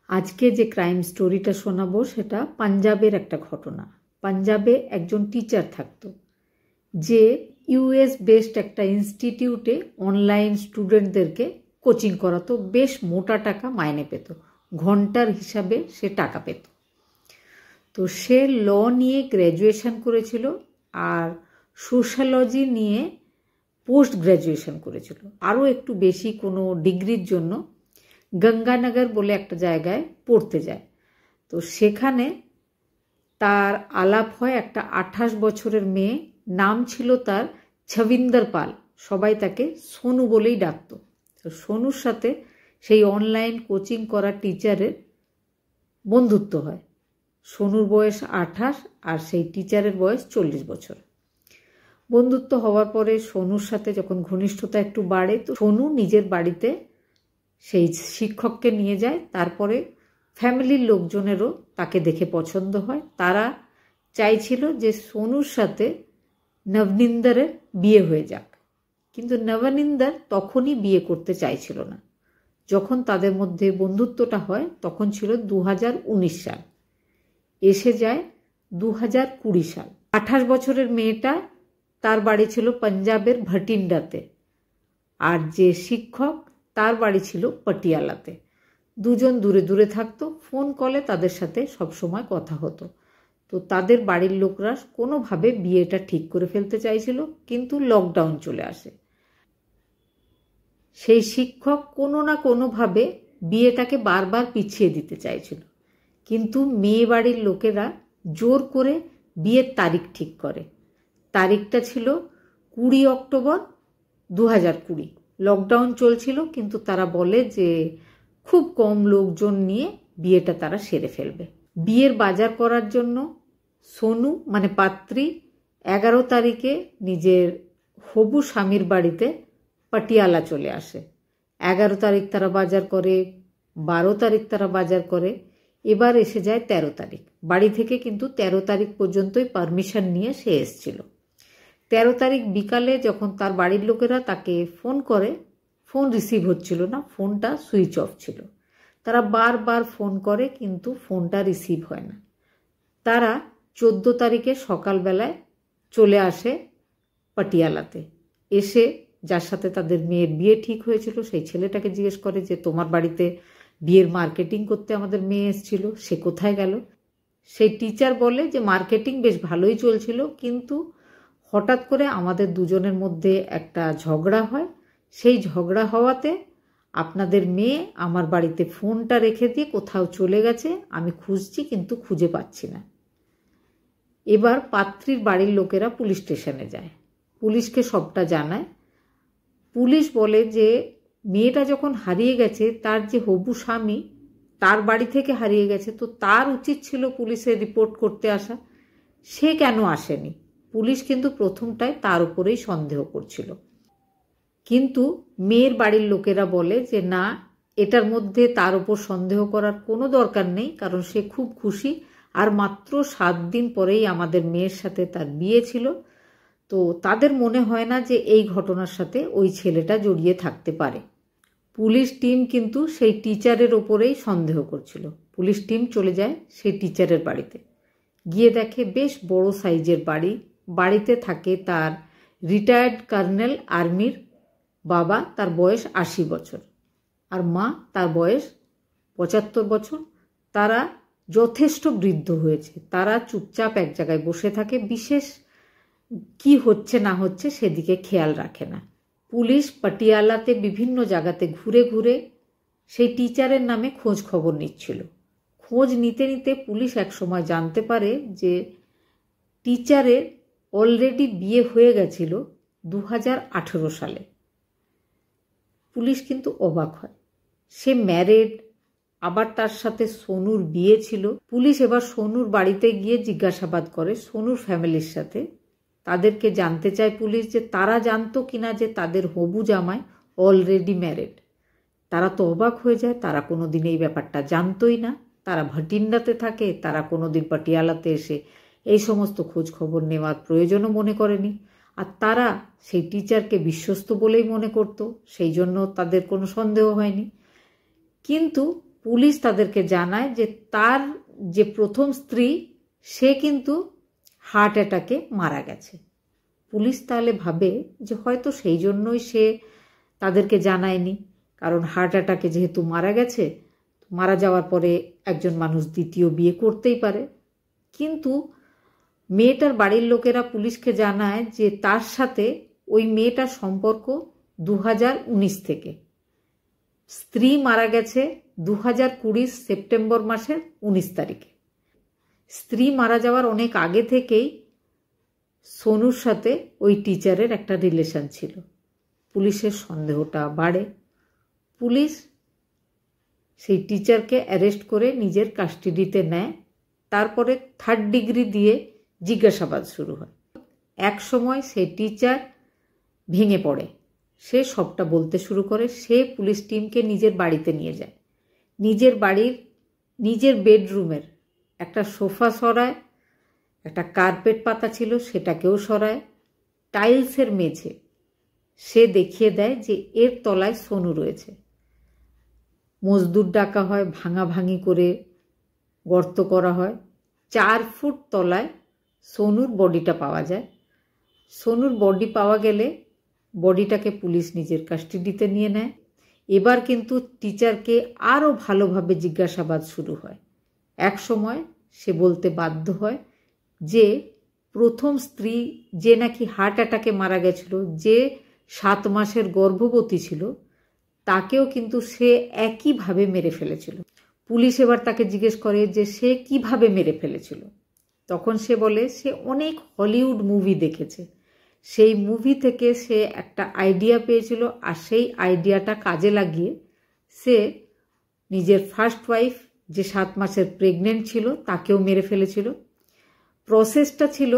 আজকে যে ক্রাইম স্টোরিটা শোনাবো সেটা পাঞ্জাবের একটা ঘটনা। পাঞ্জাবে একজন টিচার থাকতো যে ইউএস বেসড একটা ইনস্টিটিউটে অনলাইন স্টুডেন্টদেরকে কোচিং করাতো, বেশ মোটা টাকা মাইনে পেত, ঘন্টার হিসাবে সে টাকা পেত। তো সে ল নিয়ে গ্র্যাজুয়েশন করেছিল আর সোশ্যালজি নিয়ে পোস্ট গ্র্যাজুয়েশন করেছিল। আরও একটু বেশি কোনো ডিগ্রির জন্য গঙ্গানগর বলে একটা জায়গায় পড়তে যায়। তো সেখানে তার আলাপ হয় একটা 28 বছরের মেয়ে, নাম ছিল তার ছবিন্দর পাল, সবাই তাকে সোনু বলেই ডাকত। তো সোনুর সাথে সেই অনলাইন কোচিং করা টিচারের বন্ধুত্ব হয়। সোনুর বয়স 28 আর সেই টিচারের বয়স 40 বছর। বন্ধুত্ব হওয়ার পরে সোনুর সাথে যখন ঘনিষ্ঠতা একটু বাড়ে, তো সোনু নিজের বাড়িতে সেই শিক্ষককে নিয়ে যায়। তারপরে ফ্যামিলির লোকজনেরও তাকে দেখে পছন্দ হয়। তারা চাইছিল যে সোনুর সাথে নবনিন্দারের বিয়ে হয়ে যাক, কিন্তু নবনিন্দার তখনই বিয়ে করতে চাইছিল না। যখন তাদের মধ্যে বন্ধুত্বটা হয় তখন ছিল 2019 সাল, এসে যায় 2020 সাল। 28 বছরের মেয়েটা, তার বাড়ি ছিল পাঞ্জাবের ভটিন্ডাতে, আর যে শিক্ষক তার বাড়ি ছিল পটিয়ালাতে। দুজন দূরে দূরে থাকতো, ফোন কলে তাদের সাথে সবসময় কথা হতো। তো তাদের বাড়ির লোকরা কোনোভাবে বিয়েটা ঠিক করে ফেলতে চাইছিল, কিন্তু লকডাউন চলে আসে। সেই শিক্ষক কোনো না কোনোভাবে বিয়েটাকে বারবার পিছিয়ে দিতে চাইছিল, কিন্তু মেয়ে বাড়ির লোকেরা জোর করে বিয়ের তারিখ ঠিক করে। তারিখটা ছিল 20 অক্টোবর 2020। লকডাউন চলছিল, কিন্তু তারা বলে যে খুব কম লোকজন নিয়ে বিয়েটা তারা সেরে ফেলবে। বিয়ের বাজার করার জন্য সোনু মানে পাত্রী 11 তারিখে নিজের হবু স্বামীর বাড়িতে পটিয়ালা চলে আসে। 11 তারিখ তারা বাজার করে, 12 তারিখ তারা বাজার করে, এবার এসে যায় 13 তারিখ। বাড়ি থেকে কিন্তু 13 তারিখ পর্যন্তই পারমিশন নিয়ে সে এসেছিল। 13 তারিখ বিকালে যখন তার বাড়ির লোকেরা তাকে ফোন করে, ফোন রিসিভ হচ্ছিল না, ফোনটা সুইচ অফ ছিল। তারা বারবার ফোন করে কিন্তু ফোনটা রিসিভ হয় না। তারা 14 তারিখে সকালবেলায় চলে আসে পটিয়ালাতে। এসে যার সাথে তাদের মেয়ের বিয়ে ঠিক হয়েছিল সেই ছেলেটাকে জিজ্ঞেস করে যে তোমার বাড়িতে বিয়ের মার্কেটিং করতে আমাদের মেয়ে এসেছিল, সে কোথায় গেল? সেই টিচার বলে যে মার্কেটিং বেশ ভালোই চলছিল, কিন্তু হঠাৎ করে আমাদের দুজনের মধ্যে একটা ঝগড়া হয়। সেই ঝগড়া হওয়াতে আপনাদের মেয়ে আমার বাড়িতে ফোনটা রেখে দিয়ে কোথাও চলে গেছে, আমি খুঁজছি কিন্তু খুঁজে পাচ্ছি না। এবার পাত্রীর বাড়ির লোকেরা পুলিশ স্টেশনে যায়, পুলিশকে সবটা জানায়। পুলিশ বলে যে মেয়েটা যখন হারিয়ে গেছে, তার যে হবু স্বামী তার বাড়ি থেকে হারিয়ে গেছে, তো তার উচিত ছিল পুলিশে রিপোর্ট করতে আসা, সে কেন আসেনি? পুলিশ কিন্তু প্রথমটায় তার উপরেই সন্দেহ করছিল, কিন্তু মেয়ের বাড়ির লোকেরা বলে যে না, এটার মধ্যে তার উপর সন্দেহ করার কোনো দরকার নেই, কারণ সে খুব খুশি, আর মাত্র 7 দিন পরেই আমাদের মেয়ের সাথে তার বিয়ে ছিল। তো তাদের মনে হয় না যে এই ঘটনার সাথে ওই ছেলেটা জড়িয়ে থাকতে পারে। পুলিশ টিম কিন্তু সেই টিচারের ওপরেই সন্দেহ করছিল। পুলিশ টিম চলে যায় সেই টিচারের বাড়িতে, গিয়ে দেখে বেশ বড় সাইজের বাড়ি। বাড়িতে থাকে তার রিটায়ার্ড কর্নেল আর্মির বাবা, তার বয়স 80 বছর, আর মা তার বয়স 75 বছর। তারা যথেষ্ট বৃদ্ধ হয়েছে, তারা চুপচাপ এক জায়গায় বসে থাকে, বিশেষ কি হচ্ছে না হচ্ছে সেদিকে খেয়াল রাখে না। পুলিশ পটিয়ালাতে বিভিন্ন জায়গাতে ঘুরে ঘুরে সেই টিচারের নামে খোঁজ খবর নিচ্ছিল। খোঁজ নিতে নিতে পুলিশ একসময় জানতে পারে যে টিচারের অলরেডি বিয়ে হয়ে গেছিল 2018 সালে। পুলিশ কিন্তু অবাক হয়, সে ম্যারেড, আবার তার সাথে সোনুর বিয়ে ছিল। পুলিশ এবার সোনুর বাড়িতে গিয়ে জিজ্ঞাসাবাদ করে সোনুর ফ্যামিলির সাথে। তাদেরকে জানতে চায় পুলিশ যে তারা জানতো কিনা যে তাদের হবু জামাই অলরেডি ম্যারেড। তারা তো অবাক হয়ে যায়, তারা কোনোদিন এই ব্যাপারটা জানতোই না। তারা ভটিন্ডাতে থাকে, তারা কোনোদিন পটিয়ালাতে এসে এই সমস্ত খোঁজ খবর নেওয়ার প্রয়োজনও মনে করেনি। আর তারা সেই টিচারকে বিশ্বস্ত বলেই মনে করত, সেই জন্য তাদের কোনো সন্দেহ হয়নি। কিন্তু পুলিশ তাদেরকে জানায় যে তার যে প্রথম স্ত্রী সে কিন্তু হার্ট অ্যাটাকে মারা গেছে। পুলিশ তাহলে ভাবে যে হয়তো সেই জন্যই সে তাদেরকে জানায়নি, কারণ হার্ট অ্যাটাকে যেহেতু মারা গেছে, মারা যাওয়ার পরে একজন মানুষ দ্বিতীয় বিয়ে করতেই পারে। কিন্তু মেয়েটার বাড়ির লোকেরা পুলিশকে জানায় যে তার সাথে ওই মেয়েটার সম্পর্ক 2019 থেকে, স্ত্রী মারা গেছে 2020 সেপ্টেম্বর মাসের 19 তারিখে। স্ত্রী মারা যাওয়ার অনেক আগে থেকেই সোনুর সাথে ওই টিচারের একটা রিলেশন ছিল। পুলিশের সন্দেহটা বাড়ে। পুলিশ সেই টিচারকে অ্যারেস্ট করে নিজের কাস্টাডিতে নেয়। তারপরে 3rd ডিগ্রি দিয়ে জিজ্ঞাসাবাদ শুরু হয়। এক সময় সেই টিচার ভেঙে পড়ে, সে সবটা বলতে শুরু করে। সে পুলিশ টিমকে নিজের বাড়িতে নিয়ে যায়। নিজের বাড়ির নিজের বেডরুমের একটা সোফা সরায়, একটা কার্পেট পাতা ছিল সেটাকেও সরায়, টাইলসের মেঝে সে দেখিয়ে দেয় যে এর তলায় সোনু রয়েছে। মজদুর ডাকা হয়, ভাঙাভাঙি করে গর্ত করা হয়। 4 ফুট তলায় সোনুর বডিটা পাওয়া যায়। সোনুর বডি পাওয়া গেলে বডিটাকে পুলিশ নিজের কাস্টাডিতে নিয়ে নেয়। এবার কিন্তু টিচারকে আরও ভালোভাবে জিজ্ঞাসাবাদ শুরু হয়। এক সময় সে বলতে বাধ্য হয় যে প্রথম স্ত্রী যে নাকি হার্ট অ্যাটাকে মারা গেছিল, যে 7 মাসের গর্ভবতী ছিল, তাকেও কিন্তু সে একইভাবে মেরে ফেলেছিল। পুলিশ এবার তাকে জিজ্ঞেস করে যে সে কিভাবে মেরে ফেলেছিল। তখন সে বলে সে অনেক হলিউড মুভি দেখেছে, সেই মুভি থেকে সে একটা আইডিয়া পেয়েছিল, আর সেই আইডিয়াটা কাজে লাগিয়ে সে নিজের ফার্স্ট ওয়াইফ যে 7 মাসের প্রেগনেন্ট ছিল তাকেও মেরে ফেলেছিল। প্রসেসটা ছিল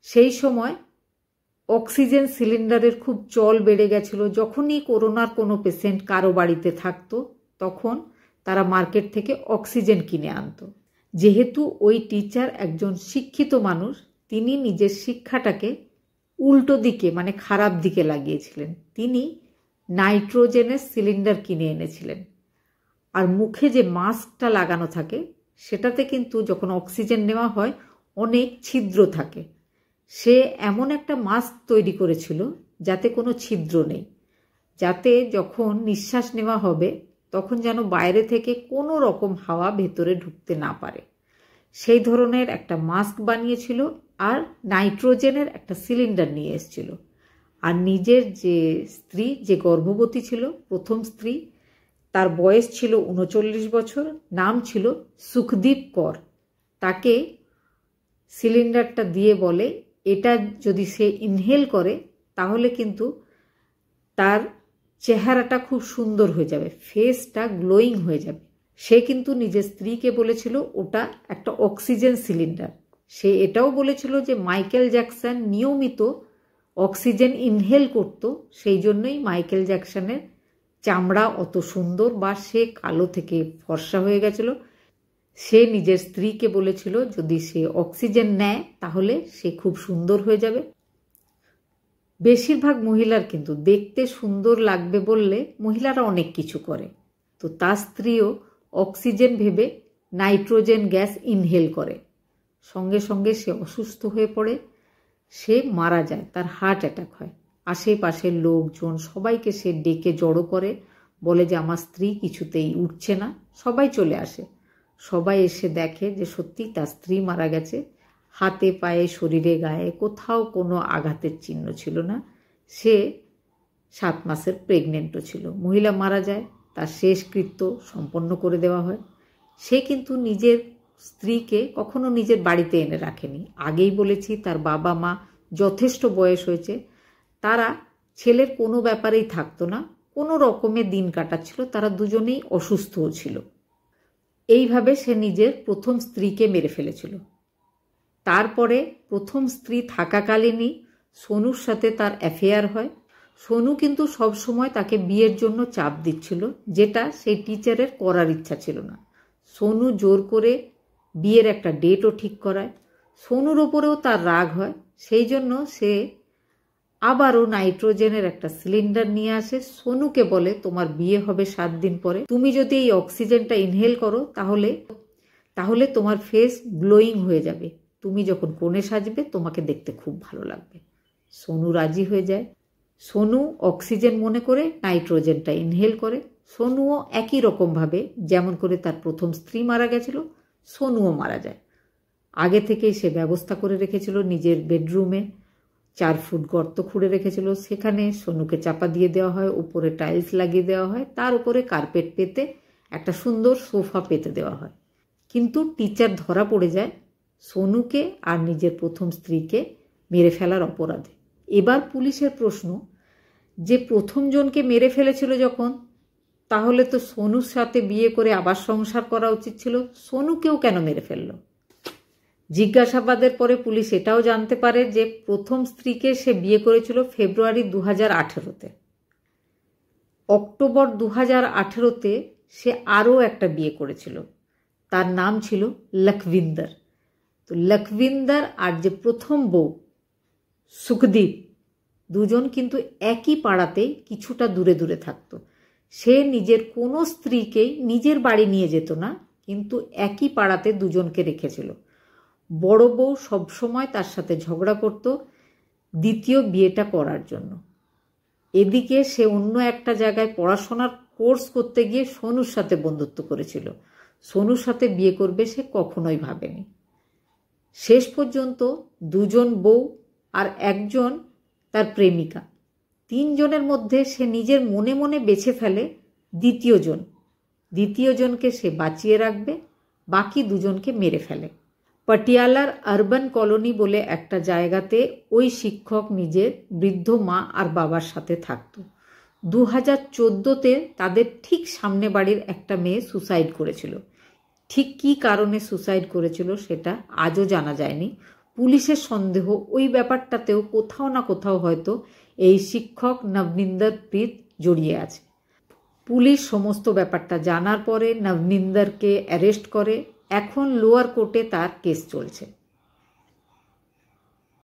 সেই সময় অক্সিজেন সিলিন্ডারের খুব চল বেড়ে গেছিল। যখনই করোনার কোনো পেশেন্ট কারো বাড়িতে থাকতো তখন তারা মার্কেট থেকে অক্সিজেন কিনে আনতো। যেহেতু ওই টিচার একজন শিক্ষিত মানুষ, তিনি নিজের শিক্ষাটাকে উল্টো দিকে মানে খারাপ দিকে লাগিয়েছিলেন। তিনি নাইট্রোজেনের সিলিন্ডার কিনে এনেছিলেন, আর মুখে যে মাস্কটা লাগানো থাকে সেটাতে কিন্তু যখন অক্সিজেন নেওয়া হয় অনেক ছিদ্র থাকে। সে এমন একটা মাস্ক তৈরি করেছিল যাতে কোনো ছিদ্র নেই, যাতে যখন নিঃশ্বাস নেওয়া হবে তখন যেন বাইরে থেকে কোনো রকম হাওয়া ভেতরে ঢুকতে না পারে। সেই ধরনের একটা মাস্ক বানিয়েছিল, আর নাইট্রোজেনের একটা সিলিন্ডার নিয়ে এসেছিল। আর নিজের যে স্ত্রী যে গর্ভবতী ছিল, প্রথম স্ত্রী, তার বয়স ছিল 39 বছর, নাম ছিল সুখদীপ কর। তাকে সিলিন্ডারটা দিয়ে বলে এটা যদি সে ইনহেল করে তাহলে কিন্তু তার চেহারাটা খুব সুন্দর হয়ে যাবে, ফেসটা গ্লোয়িং হয়ে যাবে। সে কিন্তু নিজের স্ত্রীকে বলেছিল ওটা একটা অক্সিজেন সিলিন্ডার। সে এটাও বলেছিল যে মাইকেল জ্যাকসন নিয়মিত অক্সিজেন ইনহেল করত, সেই জন্যই মাইকেল জ্যাকসনের চামড়া অত সুন্দর, বা সে কালো থেকে ফর্সা হয়ে গেছিল। সে নিজের স্ত্রীকে বলেছিল যদি সে অক্সিজেন নেয় তাহলে সে খুব সুন্দর হয়ে যাবে। বেশিরভাগ মহিলার কিন্তু দেখতে সুন্দর লাগবে বললে মহিলারা অনেক কিছু করে, তো তার স্ত্রীও অক্সিজেন ভেবে নাইট্রোজেন গ্যাস ইনহেল করে। সঙ্গে সঙ্গে সে অসুস্থ হয়ে পড়ে, সে মারা যায়, তার হার্ট অ্যাটাক হয়। আশেপাশের লোকজন সবাইকে সে ডেকে জড়ো করে, বলে যে আমার স্ত্রী কিছুতেই উঠছে না। সবাই চলে আসে, সবাই এসে দেখে যে সত্যি তার স্ত্রী মারা গেছে। হাতে পায়ে শরীরে গায়ে কোথাও কোনো আঘাতের চিহ্ন ছিল না। সে 7 মাসের প্রেগনেন্টও ছিল। মহিলা মারা যায়, তার শেষকৃত্য সম্পন্ন করে দেওয়া হয়। সে কিন্তু নিজের স্ত্রীকে কখনো নিজের বাড়িতে এনে রাখেনি। আগেই বলেছি তার বাবা মা যথেষ্ট বয়স হয়েছে, তারা ছেলের কোনো ব্যাপারেই থাকতো না, কোনো রকমে দিন কাটাচ্ছিল, তারা দুজনেই অসুস্থও ছিল। এইভাবে সে নিজের প্রথম স্ত্রীকে মেরে ফেলেছিল। তারপরে প্রথম স্ত্রী থাকাকালীনই সোনুর সাথে তার অ্যাফেয়ার হয়। সোনু কিন্তু সবসময় তাকে বিয়ের জন্য চাপ দিচ্ছিল, যেটা সেই টিচারের করার ইচ্ছা ছিল না। সোনু জোর করে বিয়ের একটা ডেটও ঠিক করায়। সোনুর ওপরেও তার রাগ হয়, সেই জন্য সে আবারও নাইট্রোজেনের একটা সিলিন্ডার নিয়ে আসে, সোনুকে বলে তোমার বিয়ে হবে 7 দিন পরে, তুমি যদি এই অক্সিজেনটা ইনহেল করো তাহলে তোমার ফেস গ্লোয়িং হয়ে যাবে, তুমি যখন কনে সাজবে তোমাকে দেখতে খুব ভালো লাগবে। সোনু রাজি হয়ে যায়। সোনু অক্সিজেন মনে করে নাইট্রোজেনটা ইনহেল করে। সোনুও একই রকমভাবে যেমন করে তার প্রথম স্ত্রী মারা গেছিল, সোনুও মারা যায়। আগে থেকেই সে ব্যবস্থা করে রেখেছিল নিজের বেডরুমে, 4 ফুট গর্ত খুঁড়ে রেখেছিল, সেখানে সোনুকে চাপা দিয়ে দেওয়া হয়, উপরে টাইলস লাগিয়ে দেওয়া হয়, তার উপরে কার্পেট পেতে একটা সুন্দর সোফা পেতে দেওয়া হয়। কিন্তু টিচার ধরা পড়ে যায় সোনুকে আর নিজের প্রথম স্ত্রীকে মেরে ফেলার অপরাধে। এবার পুলিশের প্রশ্ন যে প্রথম জনকে মেরে ফেলেছিল যখন, তাহলে তো সোনুর সাথে বিয়ে করে আবার সংসার করা উচিত ছিল, সোনুকেও কেন মেরে ফেলল? জিজ্ঞাসাবাদের পরে পুলিশ এটাও জানতে পারে যে প্রথম স্ত্রীকে সে বিয়ে করেছিল ফেব্রুয়ারি 2018-তে। অক্টোবর 2018-তে সে আরও একটা বিয়ে করেছিল, তার নাম ছিল লখভিন্দর। তো লখভিন্দর আর যে প্রথম বউ সুখদীপ, দুজন কিন্তু একই পাড়াতেই কিছুটা দূরে দূরে থাকতো। সে নিজের কোনো স্ত্রীকেই নিজের বাড়ি নিয়ে যেত না, কিন্তু একই পাড়াতে দুজনকে রেখেছিল। বড় বউ সবসময় তার সাথে ঝগড়া করত দ্বিতীয় বিয়েটা করার জন্য। এদিকে সে অন্য একটা জায়গায় পড়াশোনার কোর্স করতে গিয়ে সোনুর সাথে বন্ধুত্ব করেছিল। সোনুর সাথে বিয়ে করবে সে কখনোই ভাবেনি। শেষ পর্যন্ত দুজন বউ আর একজন তার প্রেমিকা, 3 জনের মধ্যে সে নিজের মনে মনে বেছে ফেলে দ্বিতীয় জনকে সে বাঁচিয়ে রাখবে, বাকি 2 জনকে মেরে ফেলে। পটিয়ালার আরবান কলোনি বলে একটা জায়গাতে ওই শিক্ষক নিজের বৃদ্ধ মা আর বাবার সাথে থাকত। 2014-তে তাদের ঠিক সামনে বাড়ির একটা মেয়ে সুসাইড করেছিল। ঠিক কী কারণে সুসাইড করেছিল সেটা আজও জানা যায়নি। পুলিশের সন্দেহ ওই ব্যাপারটাতেও কোথাও না কোথাও হয়তো এই শিক্ষক নবনিন্দর প্রীত জড়িয়ে আছে। পুলিশ সমস্ত ব্যাপারটা জানার পরে নবনিন্দরকে অ্যারেস্ট করে। এখন লোয়ার কোর্টে তার কেস চলছে।